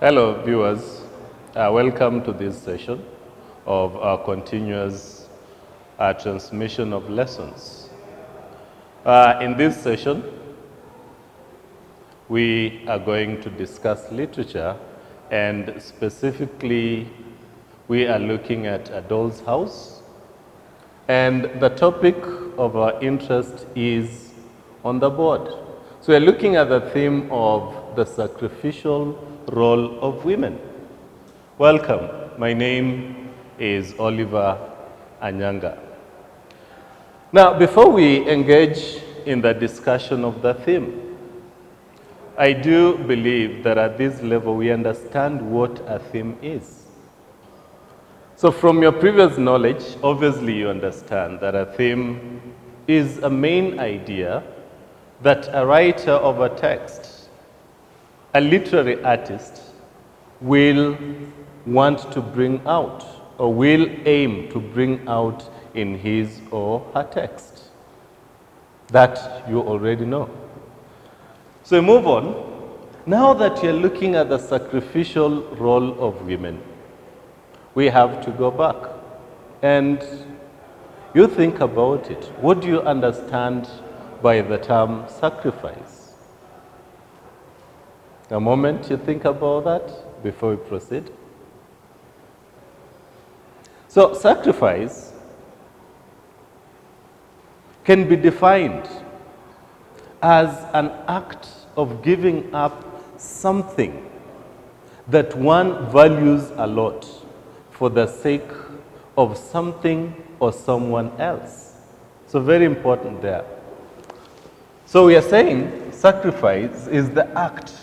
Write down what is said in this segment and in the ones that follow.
Hello, viewers. Welcome to this session of our continuous transmission of lessons. In this session, we are going to discuss literature, and specifically, we are looking at A Doll's House, and the topic of our interest is on the board. So we're looking at the theme of the sacrificial role of women. Welcome. My name is Oliver Anyanga. Now, before we engage in the discussion of the theme, I do believe that at this level we understand what a theme is. So from your previous knowledge, obviously you understand that a theme is a main idea that a writer of a text, a literary artist, will want to bring out or will aim to bring out in his or her text. That you already know. So we move on. Now that you're looking at the sacrificial role of women, we have to go back and you think about it. What do you understand by the term sacrifice? A moment you think about that before we proceed. So sacrifice can be defined as an act of giving up something that one values a lot for the sake of something or someone else. So very important there. So we are saying sacrifice is the act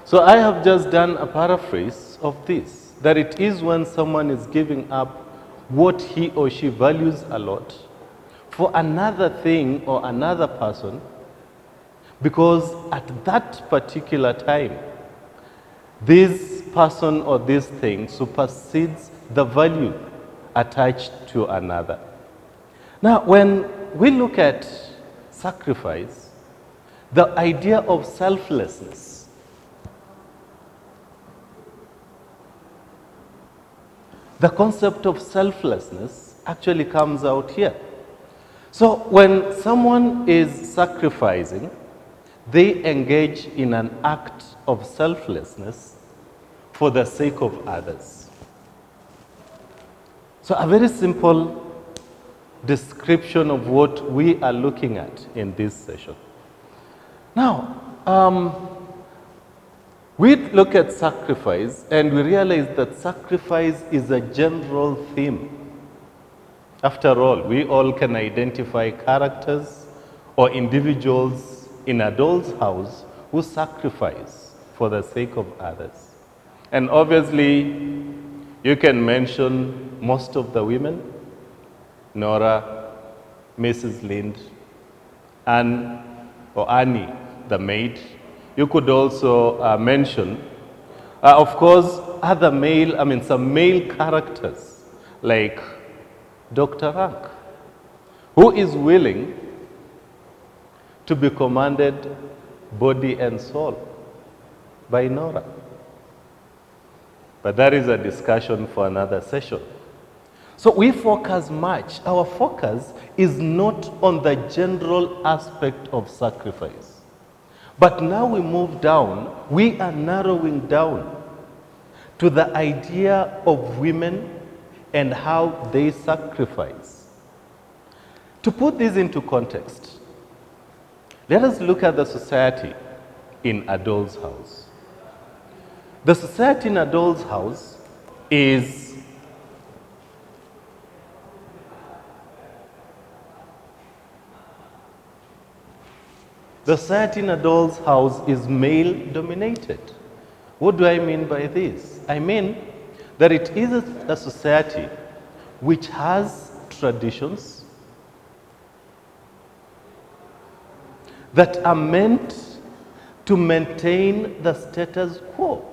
So I have just done a paraphrase of this, that it is when someone is giving up what he or she values a lot for another thing or another person, because at that particular time, this person or this thing supersedes the value attached to another. Now, when we look at sacrifice, the idea of selflessness, the concept of selflessness actually comes out here. So when someone is sacrificing, they engage in an act of selflessness for the sake of others. So a very simple description of what we are looking at in this session. Now, we look at sacrifice and we realize that sacrifice is a general theme. After all, we all can identify characters or individuals in a doll's house who sacrifice for the sake of others. And obviously, you can mention most of the women: Nora, Mrs. Lynde, Anne or Annie, the maid. You could also mention, of course, some male characters like Dr. Rank, who is willing to be commanded body and soul by Nora. But that is a discussion for another session. So we focus much. Our focus is not on the general aspect of sacrifice. But now we move down, we are narrowing down to the idea of women and how they sacrifice. To put this into context, let us look at the society in Adol's house. The society in Adol's house is male dominated. What do I mean by this? I mean that it is a society which has traditions that are meant to maintain the status quo.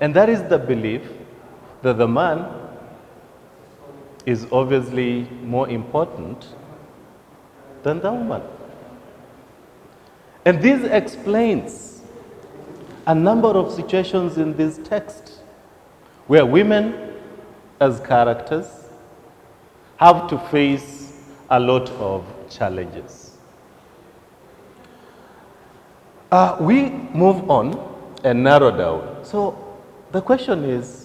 And that is the belief that the man is obviously more important than the woman. And this explains a number of situations in this text where women as characters have to face a lot of challenges. We move on and narrow down. So the question is,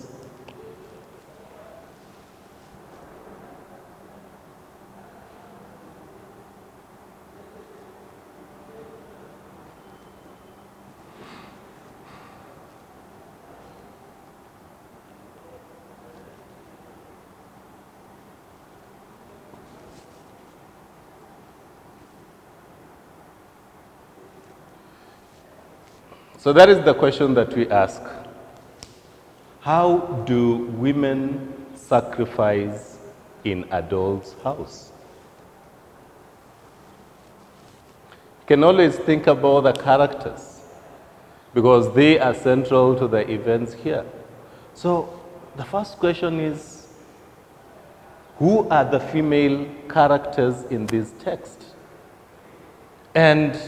so that is the question that we ask. How do women sacrifice in Adol's house? You can always think about the characters because they are central to the events here. So the first question is, who are the female characters in this text? And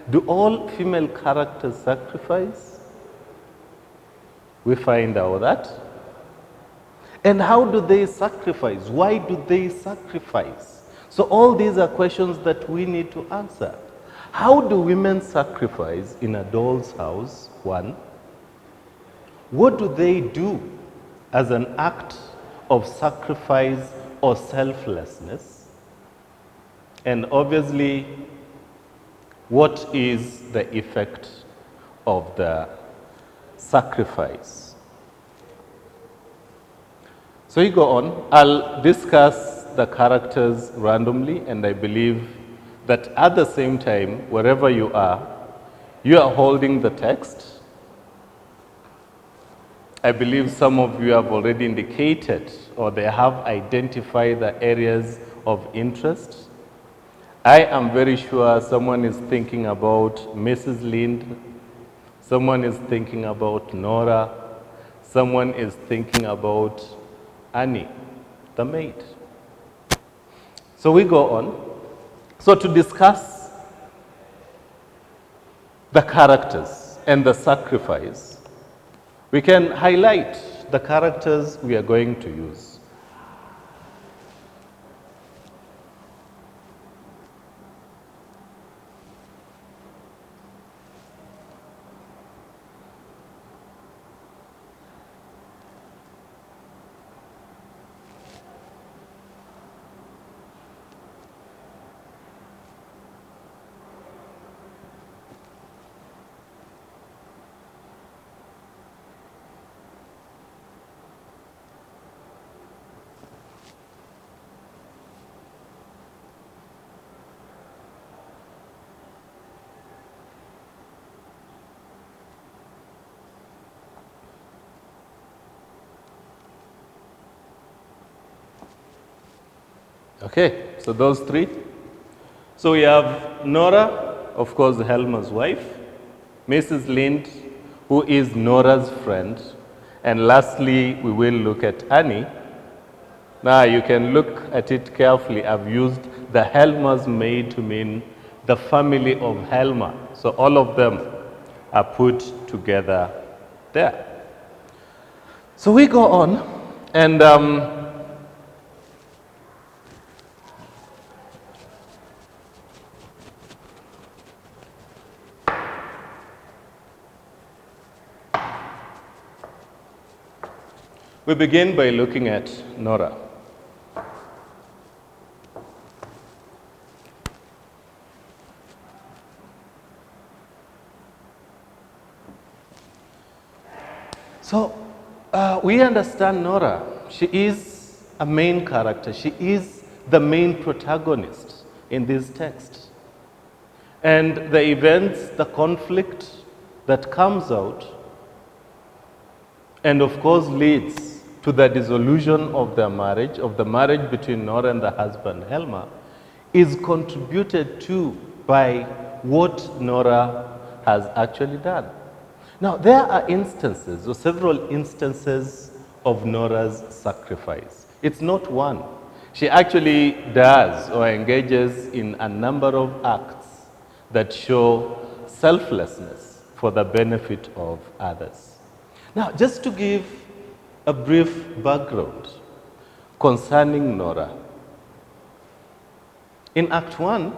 do all female characters sacrifice? We find out that. And how do they sacrifice? Why do they sacrifice? So all these are questions that we need to answer. How do women sacrifice in Adol's house? One, what do they do as an act of sacrifice or selflessness? And obviously, what is the effect of the sacrifice? So you go on. I'll discuss the characters randomly, and I believe that at the same time, wherever you are holding the text. I believe some of you have already indicated or they have identified the areas of interest. I am very sure someone is thinking about Mrs. Lynde, someone is thinking about Nora, someone is thinking about Annie, the maid. So we go on. So to discuss the characters and the sacrifice, we can highlight the characters we are going to use. Okay, so those three. So we have Nora, of course, Helma's wife, Mrs. Lynde, who is Nora's friend, and lastly, we will look at Annie. Now, you can look at it carefully. I've used the Helma's maid to mean the family of Helma. So all of them are put together there. So we go on, and We begin by looking at Nora. So, we understand Nora. She is a main character. She is the main protagonist in this text. And the events, the conflict that comes out, and of course leads to the dissolution of their marriage, of the marriage between Nora and the husband, Helma, is contributed to by what Nora has actually done. Now, there are instances, or several instances, of Nora's sacrifice. It's not one. She actually does or engages in a number of acts that show selflessness for the benefit of others. Now, just to give a brief background concerning Nora. In Act 1,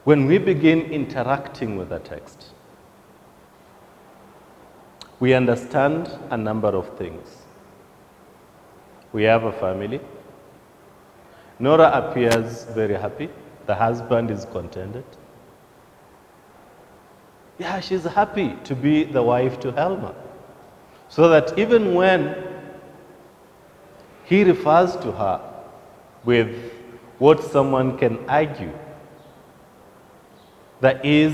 when we begin interacting with the text, we understand a number of things. We have a family. Nora appears very happy. The husband is contented. Yeah, she's happy to be the wife to Helma. So that even when he refers to her with what someone can argue that is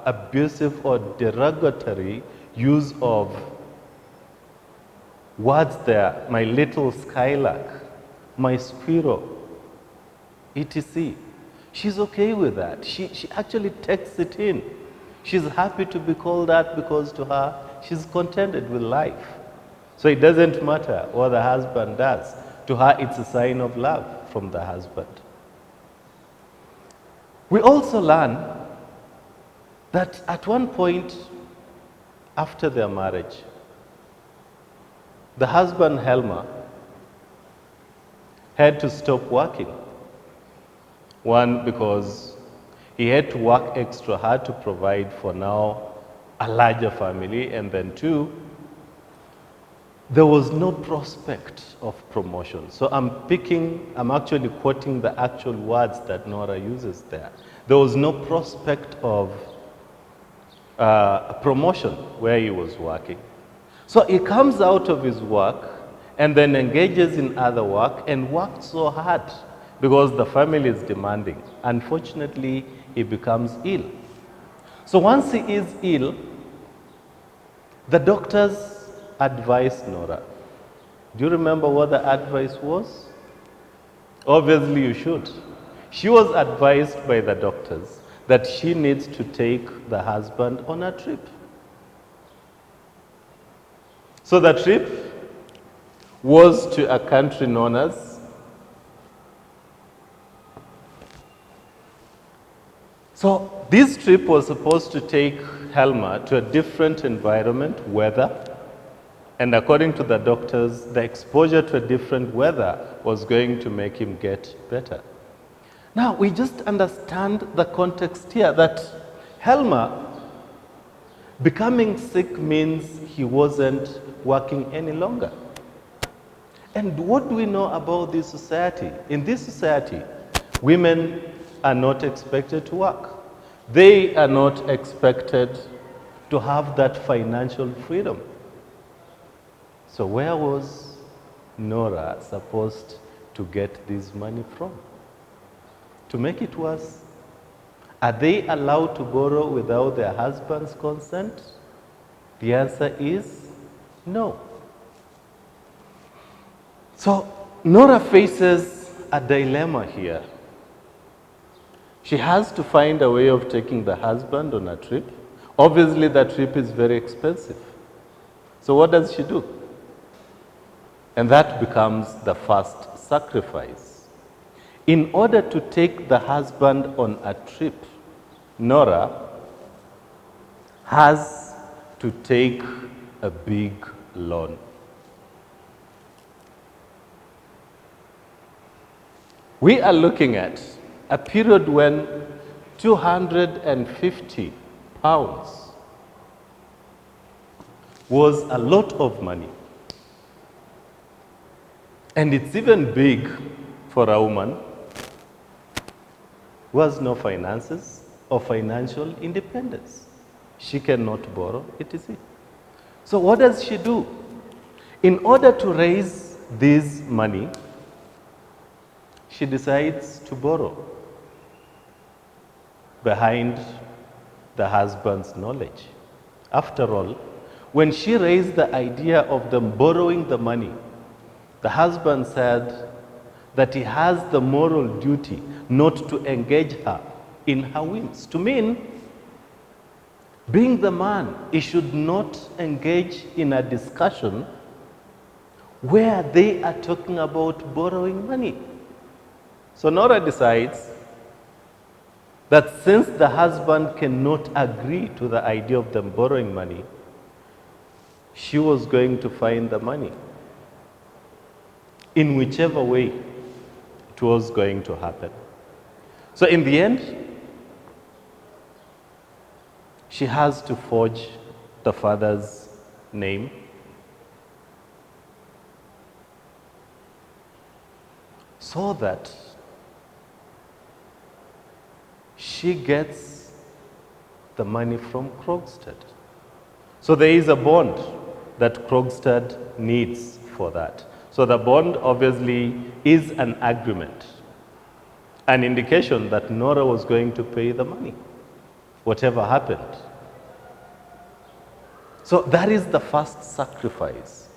abusive or derogatory use of words there, my little skylark, my squirrel, etc. She's okay with that. She actually takes it in. She's happy to be called that because to her, she's contented with life. So it doesn't matter what the husband does. To her, it's a sign of love from the husband. We also learn that at one point after their marriage, the husband, Helma, had to stop working. One, because he had to work extra hard to provide for now a larger family, and then two, there was no prospect of promotion. So I'm actually quoting the actual words that Nora uses there. There was no prospect of a promotion where he was working. So he comes out of his work and then engages in other work and worked so hard because the family is demanding. Unfortunately, he becomes ill. So once he is ill, the doctors advised Nora. Do you remember what the advice was? Obviously you should. She was advised by the doctors that she needs to take the husband on a trip. So the trip was to a country known as So this trip was supposed to take Helma to a different environment, weather, and according to the doctors, the exposure to a different weather was going to make him get better. Now, we just understand the context here that Helma becoming sick means he wasn't working any longer. And what do we know about this society? In this society, women are not expected to work. They are not expected to have that financial freedom. So where was Nora supposed to get this money from? To make it worse, are they allowed to borrow without their husband's consent? The answer is no. So Nora faces a dilemma here. She has to find a way of taking the husband on a trip. Obviously, the trip is very expensive. So what does she do? And that becomes the first sacrifice. In order to take the husband on a trip, Nora has to take a big loan. We are looking at a period when 250 pounds was a lot of money. And it's even big for a woman who has no finances or financial independence. She cannot borrow, etc. So what does she do? In order to raise this money, she decides to borrow behind the husband's knowledge. After all, when she raised the idea of them borrowing the money, the husband said that he has the moral duty not to engage her in her whims. To mean, being the man, he should not engage in a discussion where they are talking about borrowing money. So Nora decides that since the husband cannot agree to the idea of them borrowing money, she was going to find the money in whichever way it was going to happen. So in the end, she has to forge the father's name. So that she gets the money from Krogstad. So there is a bond that Krogstad needs for that. So the bond obviously is an agreement, an indication that Nora was going to pay the money, whatever happened. So that is the first sacrifice.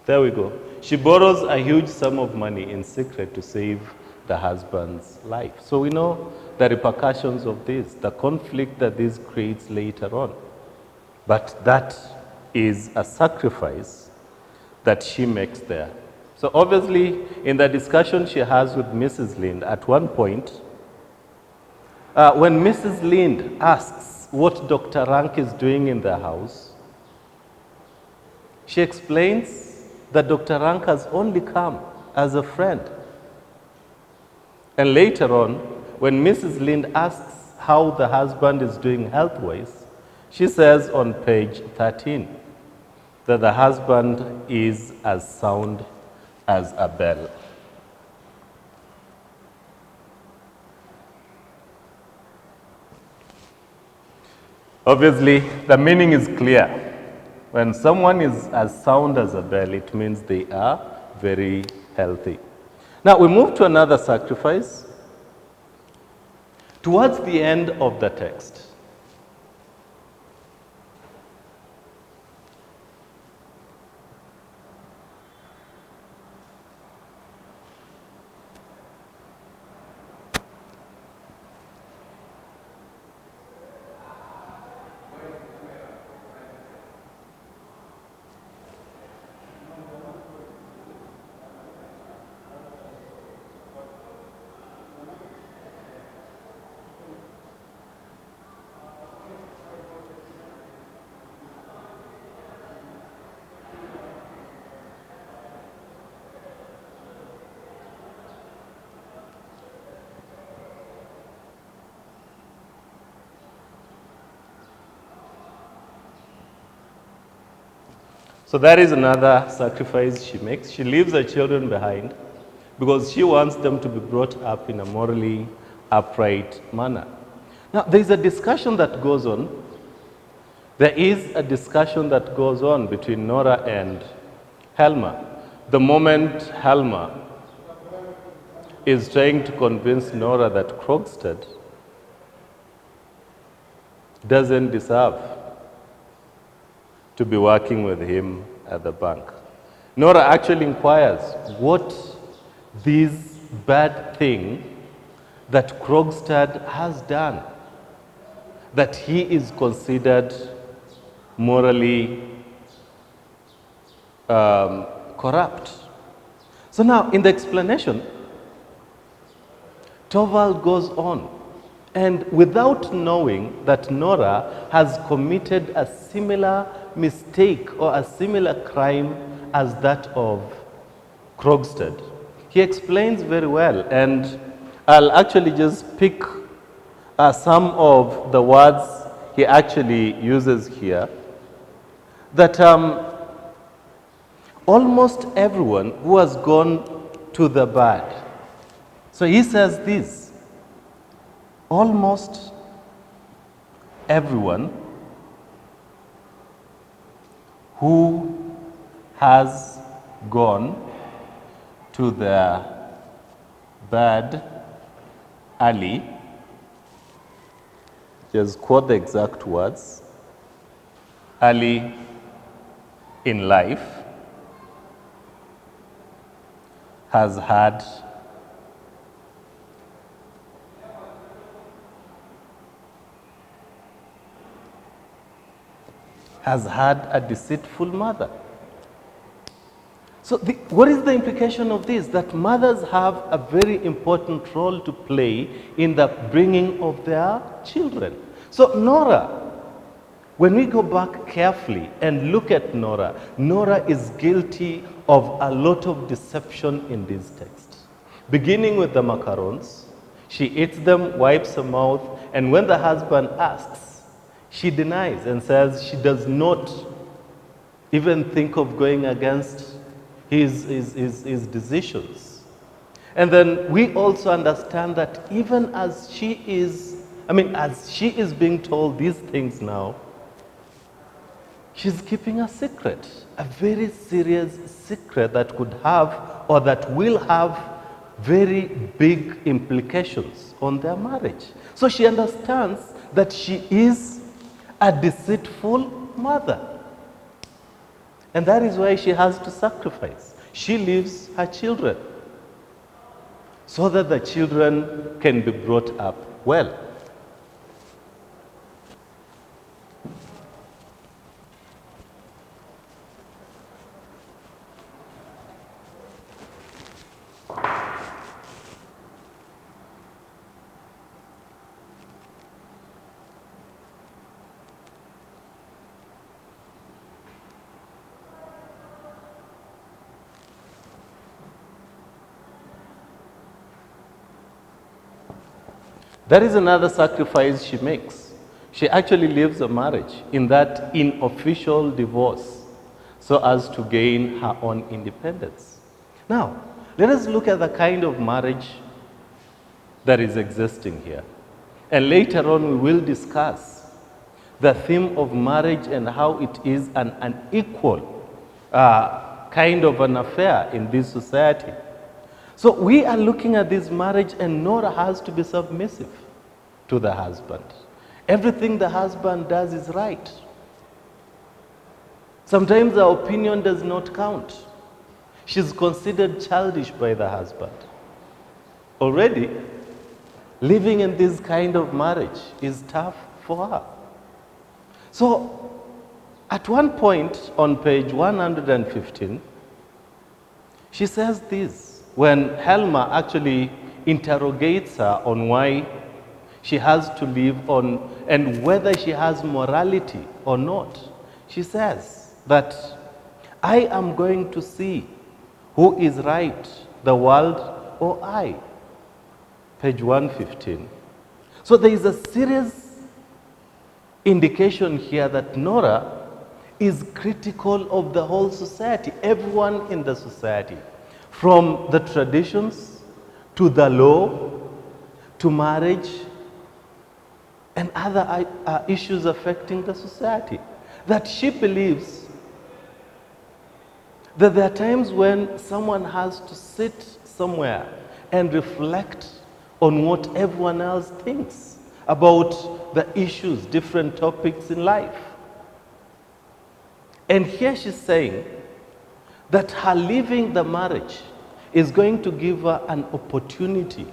There we go. She borrows a huge sum of money in secret to save the husband's life. So we know the repercussions of this, the conflict that this creates later on. But that is a sacrifice that she makes there. So obviously, in the discussion she has with Mrs. Lynde, at one point, when Mrs. Lynde asks what Dr. Rank is doing in the house, she explains that Dr. Rank has only come as a friend. And later on, when Mrs. Lynde asks how the husband is doing health-wise, she says on page 13 that the husband is as sound as a bell. Obviously, the meaning is clear. When someone is as sound as a bell, it means they are very healthy. Now we move to another sacrifice. Towards the end of the text, so that is another sacrifice she makes. She leaves her children behind because she wants them to be brought up in a morally upright manner. Now, there is a discussion that goes on. There is a discussion that goes on between Nora and Helma. The moment Helma is trying to convince Nora that Krogstad doesn't deserve to be working with him at the bank. Nora actually inquires what this bad thing that Krogstad has done, that he is considered morally corrupt. So now, in the explanation, Torvald goes on, and without knowing that Nora has committed a similar mistake or a similar crime as that of Krogstad, he explains very well, and I'll actually just pick some of the words he actually uses here, that almost everyone who has gone to the bad. So he says this, almost everyone who has gone to the bad alley, just quote the exact words, alley in life, has had a deceitful mother. So what is the implication of this? That mothers have a very important role to play in the bringing of their children. So Nora, when we go back carefully and look at Nora, Nora is guilty of a lot of deception in this text. Beginning with the macarons, she eats them, wipes her mouth, and when the husband asks, she denies and says she does not even think of going against his decisions. And then we also understand that even as she is being told these things now, she's keeping a secret, a very serious secret that could have or that will have very big implications on their marriage. So she understands that she is a deceitful mother. And that is why she has to sacrifice. She leaves her children so that the children can be brought up well. That is another sacrifice she makes. She actually leaves a marriage in that unofficial divorce so as to gain her own independence. Now, let us look at the kind of marriage that is existing here. And later on, we will discuss the theme of marriage and how it is an unequal kind of an affair in this society. So we are looking at this marriage, and Nora has to be submissive to the husband. Everything the husband does is right. Sometimes her opinion does not count. She's considered childish by the husband. Already, living in this kind of marriage is tough for her. So, at one point on page 115, she says this, when Helma actually interrogates her on why she has to live on and whether she has morality or not. She says that I am going to see who is right, the world or I. Page 115. So there is a serious indication here that Nora is critical of the whole society, everyone in the society. From the traditions, to the law, to marriage, and other issues affecting the society. That she believes that there are times when someone has to sit somewhere and reflect on what everyone else thinks about the issues, different topics in life. And here she's saying that her leaving the marriage is going to give her an opportunity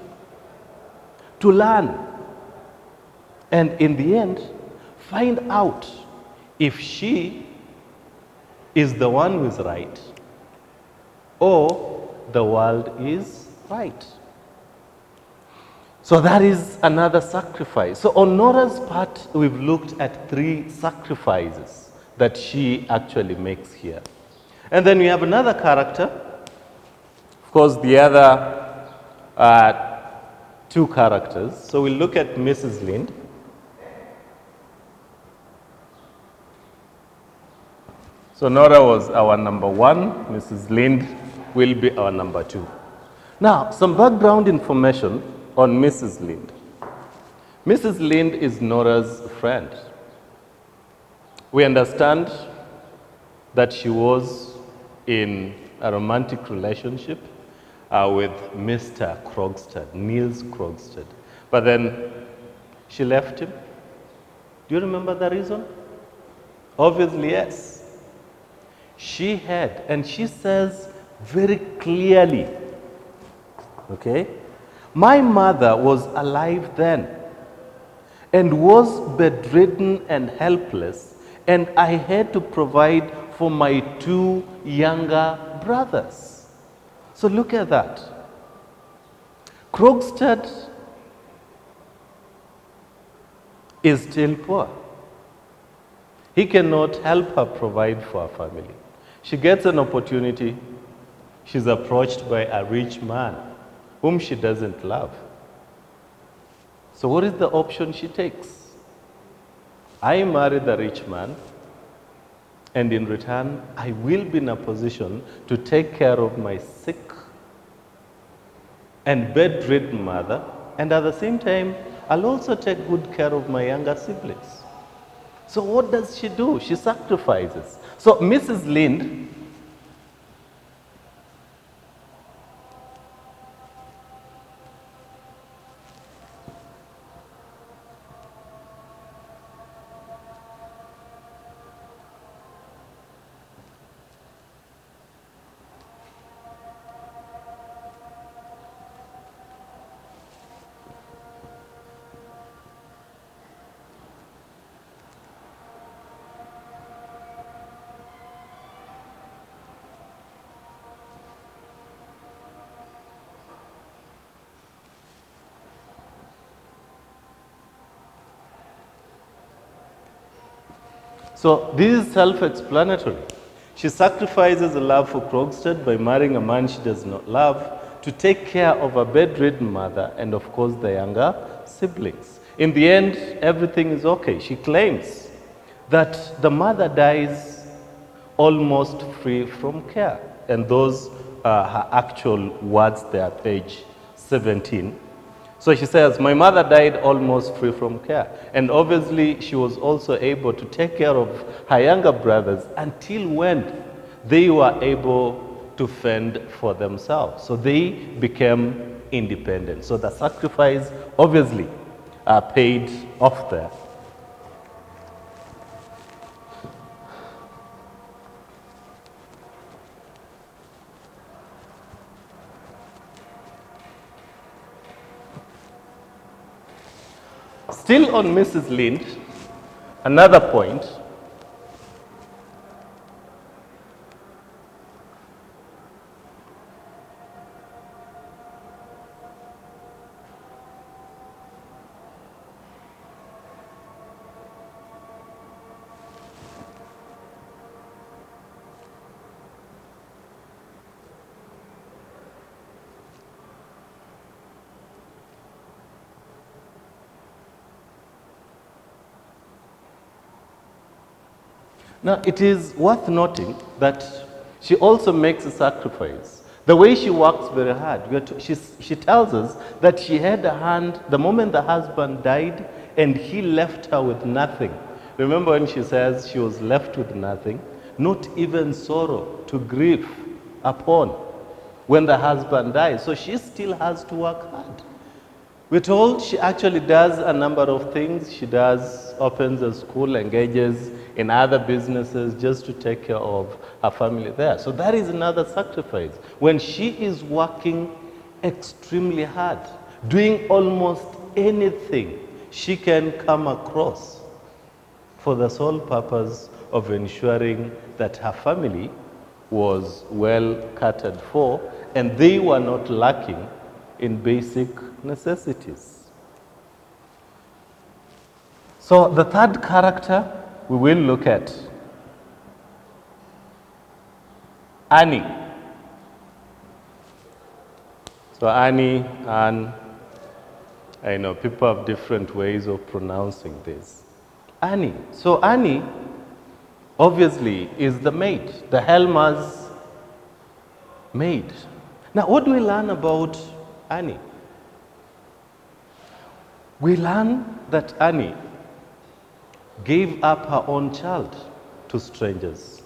to learn and in the end find out if she is the one who is right or the world is right. So that is another sacrifice. So on Nora's part, we've looked at 3 sacrifices that she actually makes here. And then we have another character. Of course, the other 2 characters. So we'll look at Mrs. Lynde. So Nora was our number 1. Mrs. Lynde will be our number 2. Now, some background information on Mrs. Lynde. Mrs. Lynde is Nora's friend. We understand that she was in a romantic relationship with Mr. Krogstad, Niels Krogstad. But then she left him. Do you remember the reason? Obviously, yes. She had, and she says very clearly, okay, my mother was alive then and was bedridden and helpless, and I had to provide for my 2 younger brothers. So look at that. Krogstad is still poor. He cannot help her provide for her family. She gets an opportunity. She's approached by a rich man whom she doesn't love. So what is the option she takes? I marry the rich man, and in return, I will be in a position to take care of my sick and bedridden mother, and at the same time, I'll also take good care of my younger siblings. So what does she do? She sacrifices. So Mrs. Lynde So this is self-explanatory. She sacrifices a love for Krogstad by marrying a man she does not love to take care of a bedridden mother and, of course, the younger siblings. In the end, everything is okay. She claims that the mother dies almost free from care. And those are her actual words there, page 17. So she says, my mother died almost free from care. And obviously, she was also able to take care of her younger brothers until when they were able to fend for themselves. So they became independent. So the sacrifice, obviously, paid off there. Still on Mrs. Lynde, another point. Now, it is worth noting that she also makes a sacrifice. The way she works very hard, she tells us that she had a hand the moment the husband died and he left her with nothing. Remember when she says she was left with nothing, not even sorrow to grief upon when the husband dies. So she still has to work hard. We're told she actually does a number of things. She opens a school, engages in other businesses just to take care of her family there. So that is another sacrifice. When she is working extremely hard, doing almost anything she can come across for the sole purpose of ensuring that her family was well catered for and they were not lacking in basic necessities. So the third character we will look at, Annie. So Annie, Anne, I know people have different ways of pronouncing this. Annie. So Annie obviously is the maid, the Helmer's maid. Now what do we learn about Annie? We learn that Annie gave up her own child to strangers.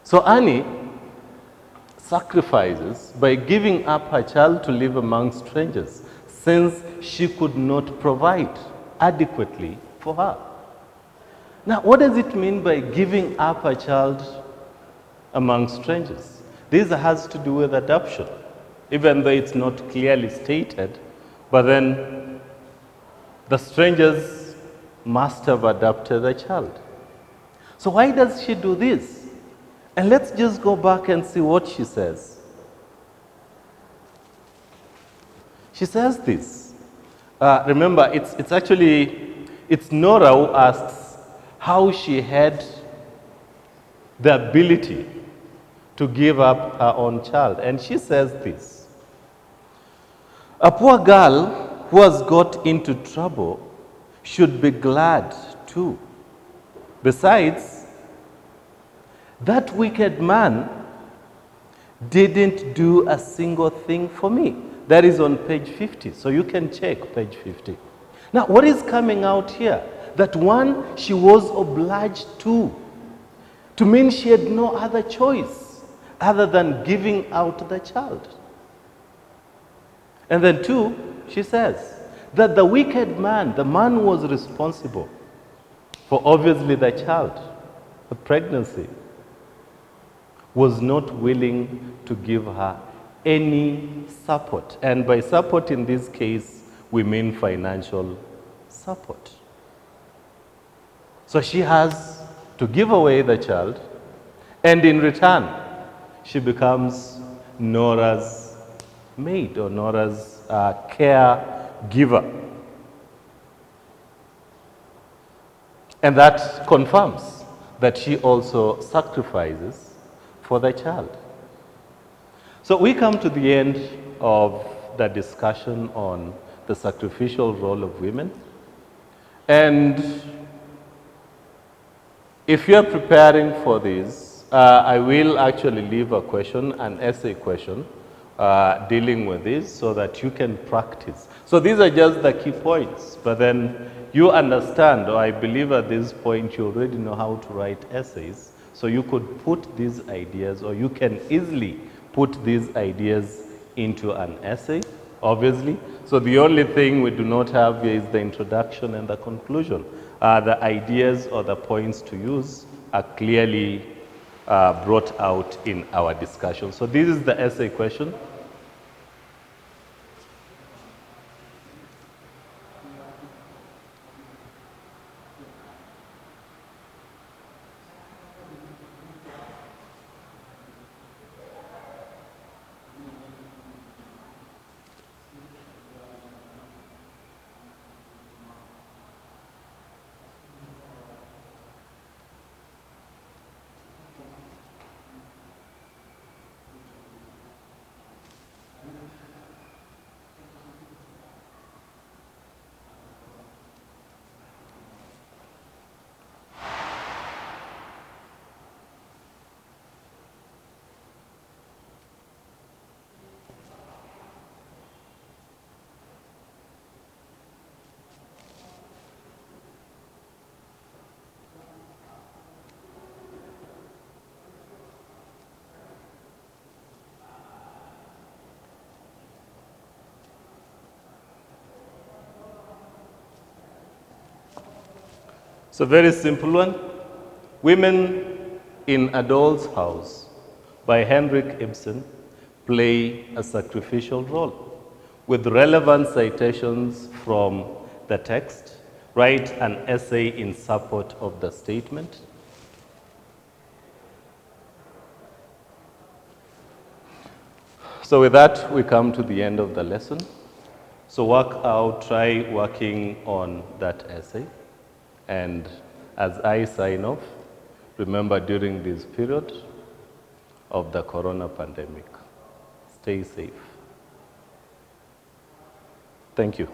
So Annie sacrifices by giving up her child to live among strangers since she could not provide adequately for her. Now, what does it mean by giving up a child among strangers? This has to do with adoption, even though it's not clearly stated, but then the strangers must have adopted the child. So why does she do this? And let's just go back and see what she says. She says this. Remember, it's Nora who asks how she had the ability to give up her own child. And she says this. A poor girl who has got into trouble should be glad too. Besides, that wicked man didn't do a single thing for me. That is on page 50, so you can check page 50. Now, what is coming out here? That one, she was obliged to mean she had no other choice other than giving out the child. And then two, she says that the wicked man, the man who was responsible for obviously the child, the pregnancy, was not willing to give her any support. And by support in this case, we mean financial support. So she has to give away the child, and in return, she becomes Nora's maid or Nora's caregiver. And that confirms that she also sacrifices for the child. So we come to the end of the discussion on the sacrificial role of women. And if you're preparing for this, I will actually leave a question, an essay question, dealing with this so that you can practice. So these are just the key points, but then you understand, or I believe at this point you already know how to write essays. So you could put these ideas, or you can easily put these ideas into an essay, obviously. So the only thing we do not have here is the introduction and the conclusion. The ideas or the points to use are clearly brought out in our discussion. So this is the essay question. So very simple one. Women in a Doll's House by Henrik Ibsen play a sacrificial role. With relevant citations from the text, write an essay in support of the statement. So with that, we come to the end of the lesson. So try working on that essay. And as I sign off, remember during this period of the corona pandemic, stay safe. Thank you.